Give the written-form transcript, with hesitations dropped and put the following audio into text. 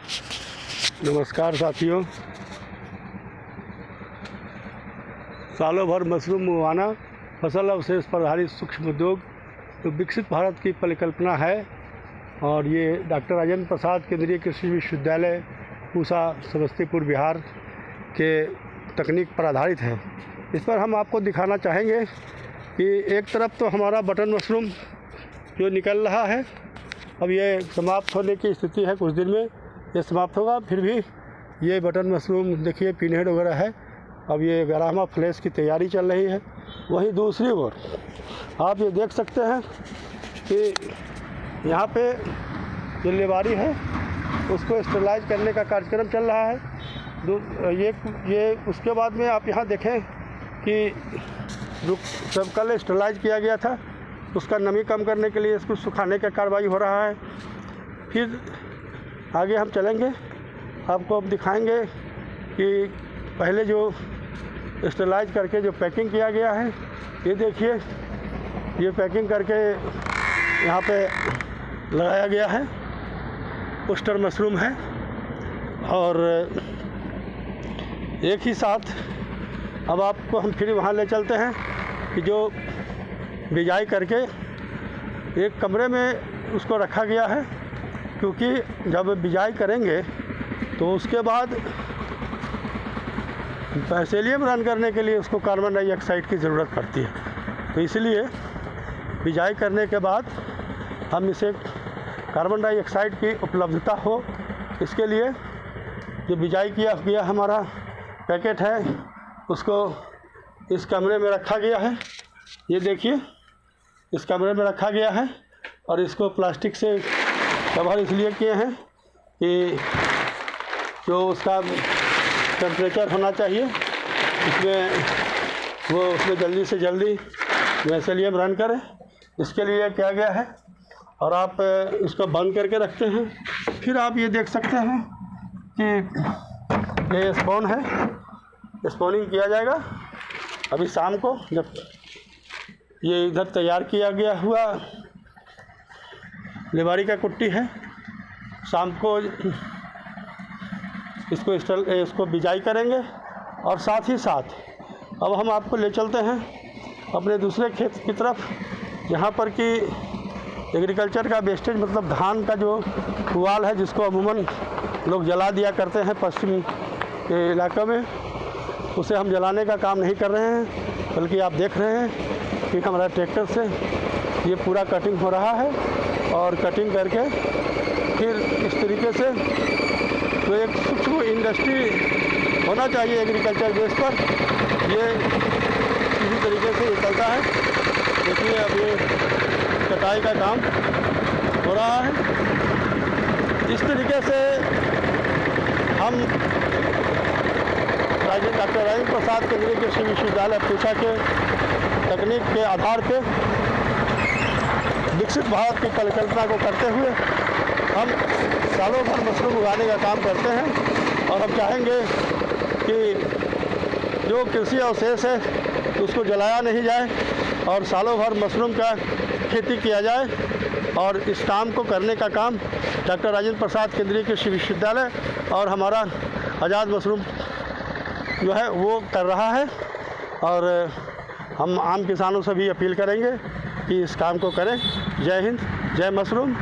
नमस्कार साथियों। सालों भर मशरूम उगाना फसल अवशेष पर आधारित सूक्ष्म उद्योग तो विकसित भारत की परिकल्पना है और ये डॉक्टर राजेंद्र प्रसाद केंद्रीय कृषि विश्वविद्यालय पूसा समस्तीपुर बिहार के तकनीक पर आधारित है। इस पर हम आपको दिखाना चाहेंगे कि एक तरफ तो हमारा बटन मशरूम जो निकल रहा है, अब ये समाप्त होने की स्थिति है, कुछ दिन में ये समाप्त होगा। फिर भी ये बटन मशरूम देखिए पिनहेड वगैरह है। अब ये 11वां फ्लैश की तैयारी चल रही है। वहीं दूसरी ओर आप ये देख सकते हैं कि यहाँ पे जो लेबारी है उसको स्टेरलाइज करने का कार्यक्रम चल रहा है। ये उसके बाद में आप यहाँ देखें कि जब कल स्टेरलाइज किया गया था उसका नमी कम करने के लिए इसको सुखाने का कार्रवाई हो रहा है। फिर आगे हम चलेंगे, आपको अब दिखाएंगे कि पहले जो स्टेरलाइज करके जो पैकिंग किया गया है, ये देखिए ये पैकिंग करके यहाँ पे लगाया गया है। ओस्टर मशरूम है और एक ही साथ अब आपको हम फिर वहाँ ले चलते हैं कि जो बिजाई करके एक कमरे में उसको रखा गया है, क्योंकि जब बिजाई करेंगे तो उसके बाद पैसेलियम रन करने के लिए उसको कार्बन डाइऑक्साइड की ज़रूरत पड़ती है। तो इसलिए बिजाई करने के बाद हम इसे कार्बन डाइऑक्साइड की उपलब्धता हो, इसके लिए जो बिजाई किया गया हमारा पैकेट है उसको इस कमरे में रखा गया है। ये देखिए इस कमरे में रखा गया है और इसको प्लास्टिक से कवर इसलिए किए हैं कि जो उसका टेम्परेचर होना चाहिए उसमें जल्दी से जल्दी पैसेलियम रन करे, इसके लिए किया गया है। और आप इसको बंद करके रखते हैं। फिर आप ये देख सकते हैं कि ये स्पॉन है, स्पॉनिंग किया जाएगा अभी शाम को। जब ये इधर तैयार किया गया हुआ लेबारी का कुट्टी है, शाम को इसको बिजाई करेंगे। और साथ ही साथ अब हम आपको ले चलते हैं अपने दूसरे खेत की तरफ, जहाँ पर कि एग्रीकल्चर का वेस्टेज मतलब धान का जो पुआल है जिसको अमूमन लोग जला दिया करते हैं पश्चिम के इलाके में, उसे हम जलाने का काम नहीं कर रहे हैं, बल्कि आप देख रहे हैं कि हमारा ट्रैक्टर से ये पूरा कटिंग हो रहा है। और कटिंग करके फिर इस तरीके से तो एक सूक्ष्म इंडस्ट्री होना चाहिए एग्रीकल्चर बेस पर, ये इसी तरीके से चलता है। देखिए अब ये कटाई का काम हो रहा है। इस तरीके से हम डॉक्टर राजेंद्र प्रसाद केंद्रीय कृषि विश्वविद्यालय पूसा के तकनीक के आधार पर विकसित भारत की परिकल्पना को करते हुए हम सालों भर मशरूम उगाने का काम करते हैं। और हम चाहेंगे कि जो कृषि अवशेष है उसको जलाया नहीं जाए और सालों भर मशरूम का खेती किया जाए। और इस काम को करने का काम डॉक्टर राजेंद्र प्रसाद केंद्रीय कृषि विश्वविद्यालय और हमारा आज़ाद मशरूम जो है वो कर रहा है। और हम आम किसानों से भी अपील करेंगे कि इस काम को करें। जय हिंद, जय मशरूम।